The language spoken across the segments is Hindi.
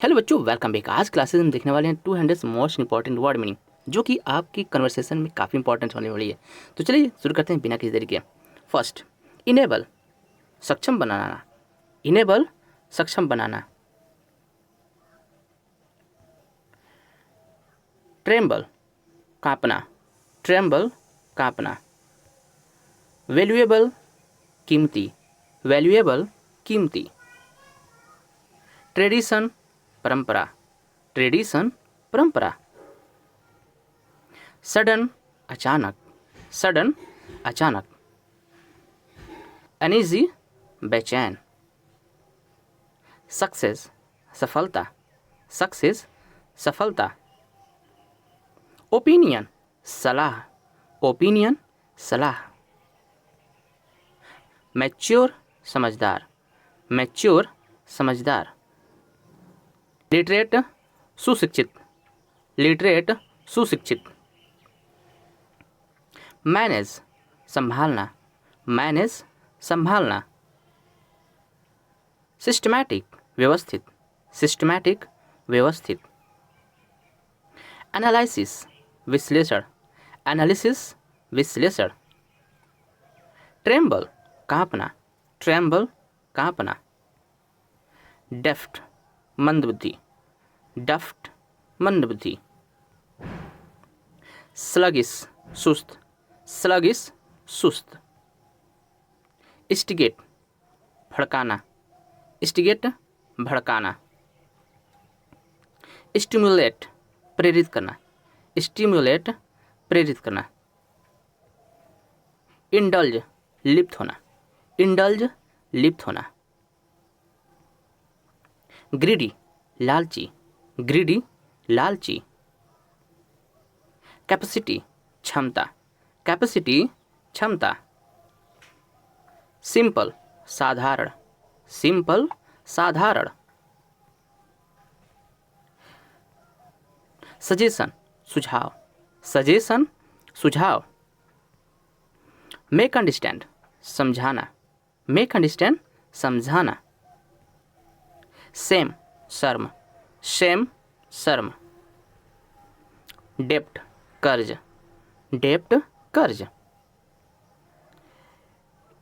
हेलो बच्चों, वेलकम बैक। आज क्लासेस में देखने वाले हैं 200 मोस्ट इंपॉर्टेंट वर्ड मीनिंग, जो कि आपकी कन्वर्सेशन में काफ़ी इंपॉर्टेंट होने वाली है। तो चलिए शुरू करते हैं बिना किसी देरी के। फर्स्ट, इनेबल सक्षम बनाना। इनेबल सक्षम बनाना। ट्रेम्बल कांपना। ट्रेम्बल कांपना। वैल्यूएबल कीमती। वैल्यूएबल कीमती। ट्रेडिशन परंपरा। ट्रेडिशन परंपरा। सडन अचानक। सडन अचानक। अनईजी बेचैन। सक्सेस सफलता। सक्सेस सफलता। ओपिनियन सलाह। ओपिनियन सलाह। मैच्योर समझदार। मैच्योर समझदार। लिटरेट सुशिक्षित। लिटरेट सुशिक्षित। मैनेज संभालना। मैनेज संभालना। सिस्टमैटिक व्यवस्थित। सिस्टमैटिक व्यवस्थित। एनालिसिस विश्लेषण। एनालिसिस विश्लेषण। ट्रेम्बल कांपना। ट्रेम्बल कांपना। डेफ्ट मंदबुद्धि। डफ्ट मंदबुद्धि। स्लगिस सुस्त। स्लगिस सुस्त। इंस्टिगेट भड़काना। इंस्टिगेट भड़काना। स्टिमुलेट प्रेरित करना। स्टिमुलेट प्रेरित करना। इंडल्ज लिप्त होना। इंडल्ज लिप्त होना। ग्रीडी लालची। ग्रीडी लालची। कैपेसिटी क्षमता। कैपेसिटी क्षमता। सिंपल साधारण। सिंपल साधारण। सजेशन सुझाव। सजेशन सुझाव। मेक अंडरस्टैंड समझाना। मेक अंडरस्टैंड समझाना। सेम शर्म। शेम शर्म। डेप्ट कर्ज। डेप्ट कर्ज।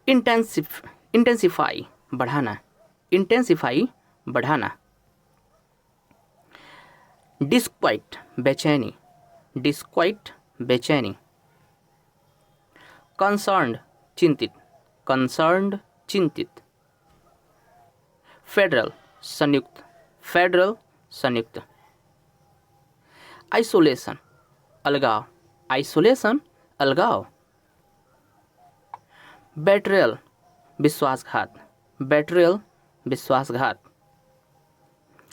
इंटेंसिफाई बढ़ाना। इंटेंसिफाई बढ़ाना। डिस्क्वाइट बेचैनी। डिस्क्वाइट बेचैनी। कंसर्न्ड चिंतित। कंसर्न्ड चिंतित। फेडरल संयुक्त। फेडरल संयुक्त। आइसोलेशन अलगाव। आइसोलेशन अलगाव। बेट्रियल विश्वासघात। बेट्रियल विश्वासघात।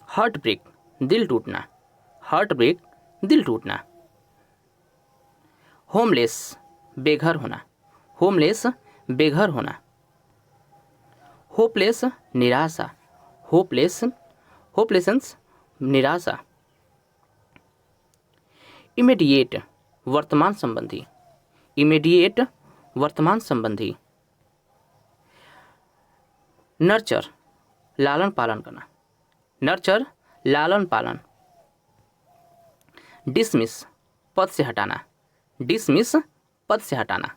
हार्ट ब्रेक दिल टूटना। हार्ट ब्रेक दिल टूटना। होमलेस बेघर होना। होमलेस बेघर होना। होपलेस निराशा। होपलेस होपलेसेंस निराशा। इमीडिएट वर्तमान संबंधी। इमीडिएट वर्तमान संबंधी। नर्चर लालन पालन करना। नर्चर लालन पालन। डिसमिस पद से हटाना। डिसमिस पद से हटाना।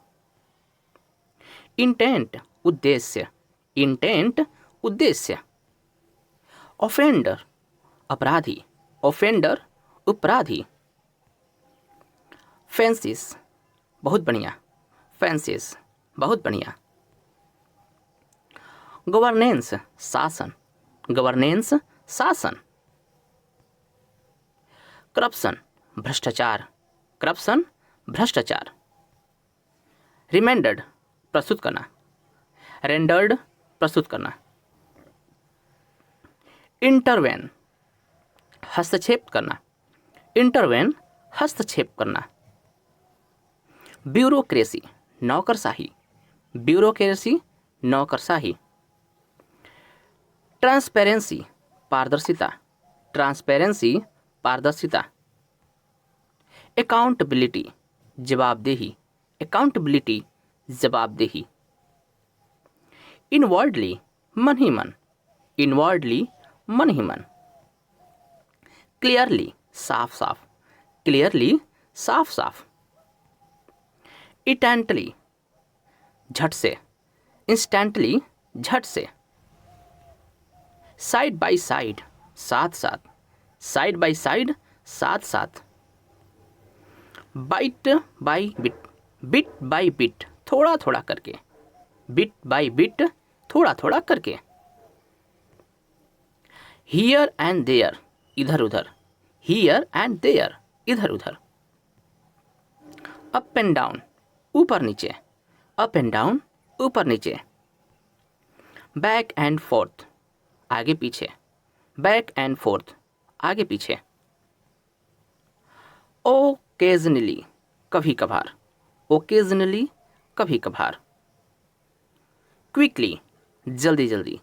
इंटेंट उद्देश्य। इंटेंट उद्देश्य। ऑफेंडर अपराधी। ऑफेंडर अपराधी। फैंसिस बहुत बढ़िया। फैंसिस बहुत बढ़िया। गवर्नेंस शासन। गवर्नेंस शासन। करप्शन भ्रष्टाचार। करप्शन भ्रष्टाचार। रिमेंडर्ड प्रस्तुत करना। रेंडर्ड प्रस्तुत करना। इंटरवेन हस्तक्षेप करना। इंटरवेन हस्तक्षेप करना। ब्यूरोक्रेसी नौकरशाही। ब्यूरोक्रेसी नौकरशाही। ट्रांसपेरेंसी पारदर्शिता। ट्रांसपेरेंसी पारदर्शिता। अकाउंटेबिलिटी जवाबदेही। अकाउंटेबिलिटी जवाबदेही। इनवर्डली मन ही मन। इनवर्डली मन ही मन। क्लियरली साफ साफ, क्लियरली साफ साफ। इंस्टेंटली झट से, इंस्टेंटली झट से। साइड बाय साइड साथ साथ, साइड बाय साइड साथ साथ। Bite by bit, bit by bit थोड़ा थोड़ा करके, बिट बाय बिट थोड़ा थोड़ा करके। हियर एंड देयर इधर उधर, हियर एंड देयर इधर उधर। अप एंड डाउन ऊपर नीचे, अप एंड डाउन ऊपर नीचे। बैक एंड फोर्थ आगे पीछे, बैक एंड फोर्थ आगे पीछे। ओकेजनली कभी कभार, ओकेजनली कभी कभार। क्विकली जल्दी जल्दी,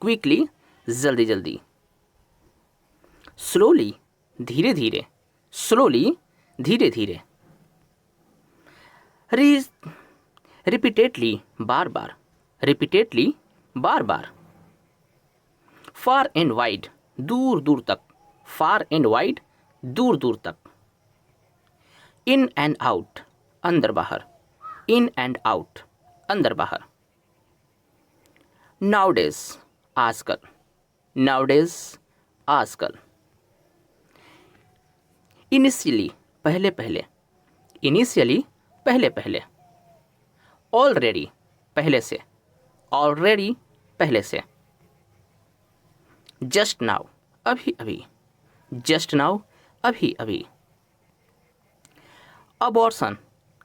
क्विकली जल्दी जल्दी। स्लोली धीरे धीरे, स्लोली धीरे धीरे। Repeatedly bar bar, repeatedly bar bar. Far and wide दूर दूर तक, फार एंड वाइड दूर दूर तक। इन एंड आउट अंदर बाहर, इन एंड आउट अंदर बाहर। नाउडेज आजकल, नाउडेज आजकल। इनिशियली पहले पहले, इनिशियली पहले पहले। ऑलरेडी पहले से, ऑलरेडी पहले से। जस्ट नाउ अभी अभी, जस्ट नाउ अभी अभी। अबॉर्शन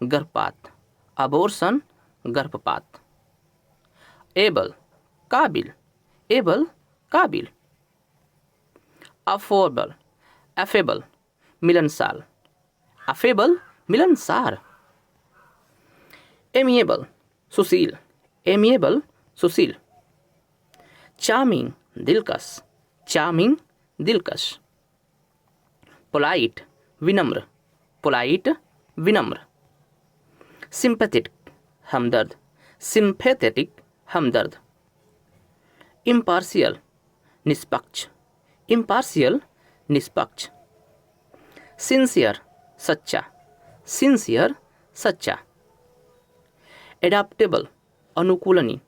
गर्भपात, अबॉर्शन गर्भपात। एबल काबिल, एबल काबिल। अफोर्बल एफेबल मिलनसार, अफेबल मिलनसार। एमिएबल सुशील, एमिएबल सुशील। चार्मिंग दिलकश, चार्मिंग दिलकश। पोलाइट विनम्र, पोलाइट विनम्र। सिंपैथेटिक हमदर्द, सिंपैथेटिक हमदर्द। इम्पार्शियल निष्पक्ष, इम्पार्शियल निष्पक्ष। सिंसियर सच्चा, सिंसियर सच्चा। एडाप्टेबल अनुकूलनी,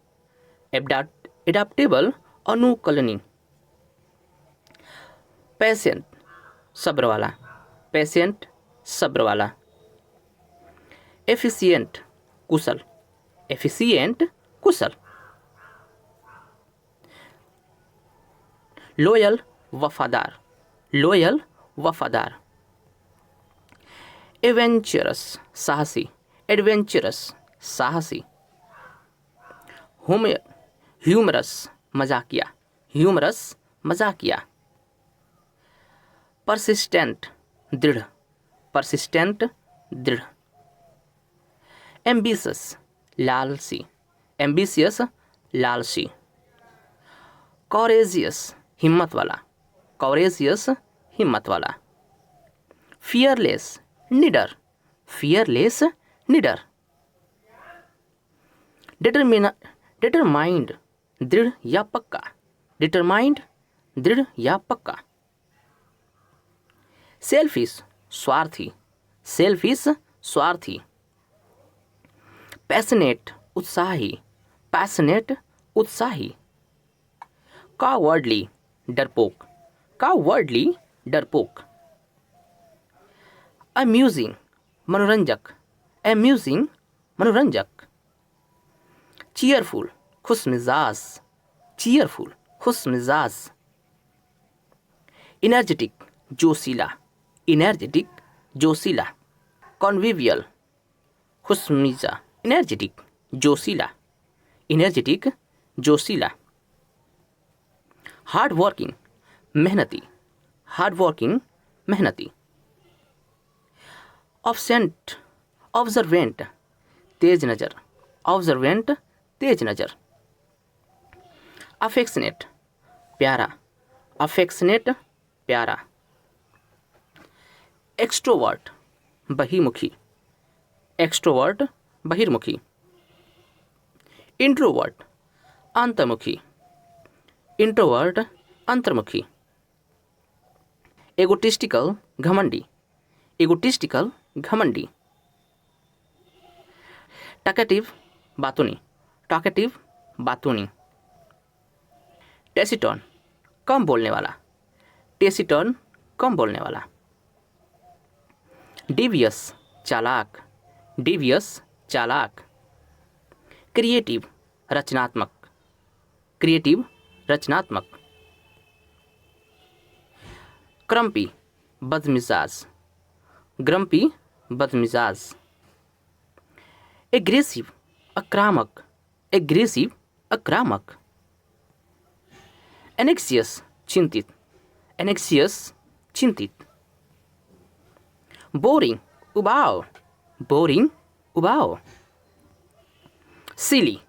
एडाप्टेबल अनुकूलनी। पेशेंट सब्र वाला, पेशेंट सब्र वाला। एफिशिएंट कुशल, एफिशिएंट कुशल। लॉयल वफादार, लॉयल वफादार। एवेंचरस साहसी, एडवेंचरस साहसी। ह्यूमरस मजाकिया, ह्यूमरस मजाकिया। परसिस्टेंट दृढ़, परसिस्टेंट दृढ़। एम्बिशियस लालसी, एम्बिशियस लालसी। कॉरेजियस हिम्मत वाला, कॉरेजियस हिम्मत वाला। फियरलेस निडर, फियरलेस निडर। डिटरमाइंड दृढ़ या पक्का, डिटरमाइंड दृढ़ या पक्का। सेल्फिश स्वार्थी, सेल्फिश स्वार्थी। पैशनेट उत्साही, पैशनेट उत्साही। कावर्डली डरपोक, कावर्डली डरपोक। अम्यूजिंग मनोरंजक, अम्यूजिंग मनोरंजक। चीयरफुल खुशमिजाज, चीयरफुल खुशमिजाज। इनर्जेटिक जोशीला, इनर्जेटिक जोशीला। कॉन्विवियल खुशमिजा, इनर्जेटिक जोशीला, इनर्जेटिक जोशीला। हार्ड वर्किंग मेहनती, हार्ड वर्किंग मेहनती। ऑब्सेंट ऑब्जर्वेंट तेज नज़र, ऑब्जर्वेंट तेज नज़र। अफेक्शनेट प्यारा, अफेक्शनेट प्यारा। एक्सट्रोवर्ट बहिर्मुखी, एक्सट्रोवर्ट बहिर्मुखी। इंट्रोवर्ट अंतर्मुखी, इंट्रोवर्ट अंतर्मुखी। एगोटिस्टिकल घमंडी, एगोटिस्टिकल घमंडी। टॉकेटिव बातूनी, टॉकेटिव बातूनी। टेसिटर्न कम बोलने वाला, टेसिटर्न कम बोलने वाला। डिवियस चालाक, डिवियस चालाक। क्रिएटिव रचनात्मक, क्रिएटिव रचनात्मक। क्रम्पी बदमिजाज, ग्रम्पी बदमिजाज। एग्रेसिव आक्रामक, एग्रेसिव आक्रामक। एनेक्सियस चिंतित, एनेक्सियस चिंतित। बोरिंग उबाऊ, बोरिंग उबाऊ। सिली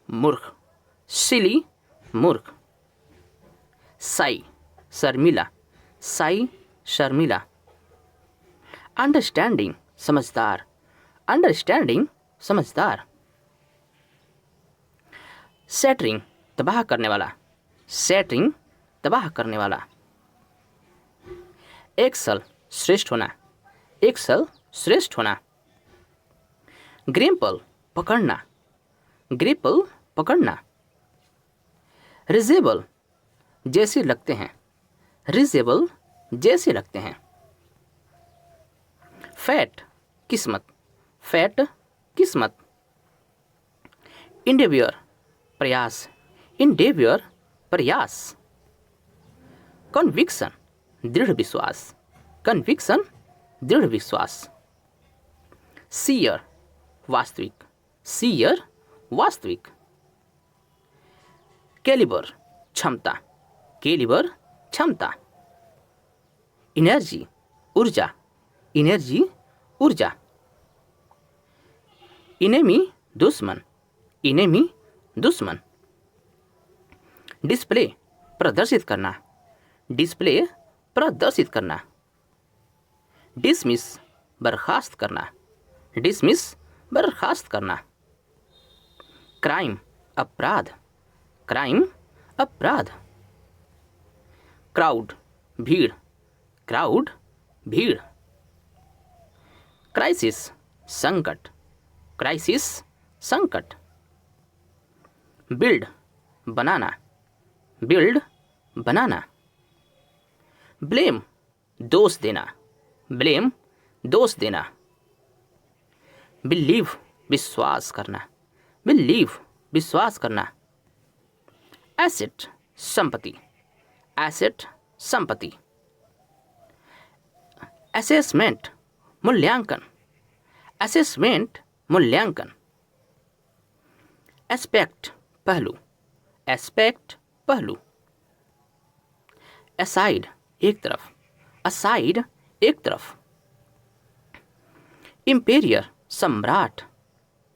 मूर्ख, सिली मूर्ख। साई शर्मिला, साई शर्मिला। अंडरस्टैंडिंग समझदार, अंडरस्टैंडिंग समझदार। सैटरिंग तबाह करने वाला, सैटरिंग तबाह करने वाला। एक्सल श्रेष्ठ होना, एक्सल श्रेष्ठ होना। ग्रिम्पल पकड़ना, ग्रिपल पकड़ना। रिजेबल जैसे लगते हैं, रिजेबल जैसे लगते हैं। फैट किस्मत, फैट किस्मत। इंडेवियर प्रयास, इंडेवियर प्रयास। कन्विक्शन दृढ़ विश्वास, कन्विक्शन दृढ़ विश्वास। सीयर वास्तविक, सीयर वास्तविक। कैलिबर क्षमता, कैलिबर क्षमता। एनर्जी ऊर्जा, एनर्जी ऊर्जा। इनेमी दुश्मन, इनेमी दुश्मन। डिस्प्ले प्रदर्शित करना, डिस्प्ले प्रदर्शित करना। डिसमिस बर्खास्त करना, डिसमिस बर्खास्त करना। क्राइम अपराध, क्राइम अपराध। क्राउड भीड़, क्राउड भीड़। क्राइसिस संकट, क्राइसिस संकट। बिल्ड बनाना, बिल्ड बनाना। ब्लेम दोष देना, ब्लेम दोष देना। बिलीव विश्वास करना, बिलीव विश्वास करना। एसेट संपत्ति, एसेट संपत्ति। असेसमेंट मूल्यांकन, असेसमेंट मूल्यांकन। एस्पेक्ट पहलू, एस्पेक्ट पहलू। असाइड एक तरफ, असाइड एक तरफ। इंपेरियर सम्राट,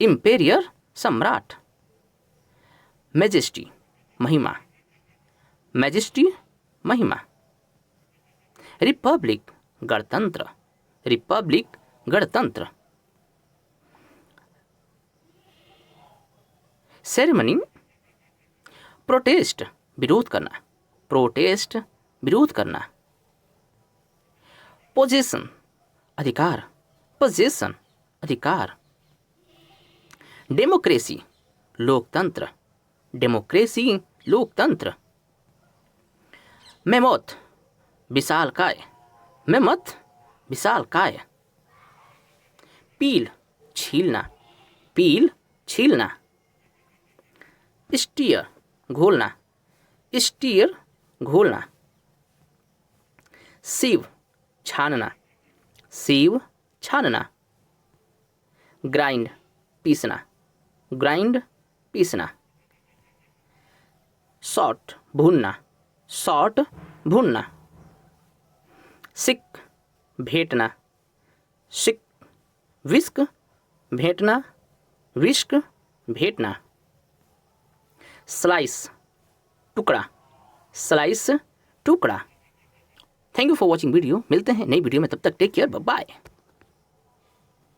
इंपेरियर सम्राट। मैजेस्टी महिमा, मैजेस्टी महिमा। रिपब्लिक गणतंत्र, रिपब्लिक गणतंत्र। सेरेमनी प्रोटेस्ट विरोध करना, प्रोटेस्ट विरोध करना। पोजेशन अधिकार, पोजेशन अधिकार। डेमोक्रेसी लोकतंत्र, डेमोक्रेसी लोकतंत्र। मेमोथ विशालकाय, मेमोथ विशालकाय। पील छीलना, पील छीलना। Steer घोलना, steer घोलना। सीव छानना, सीव छानना। ग्राइंड पीसना, ग्राइंड पीसना। सॉट भूनना, सॉट भूनना। सिक भेंटना, सिक। विस्क भेंटना, विस्क भेंटना। स्लाइस टुकड़ा, स्लाइस टुकड़ा। Thank you for watching video. मिलते हैं नई वीडियो में, तब तक टेक केयर, बाय बाय।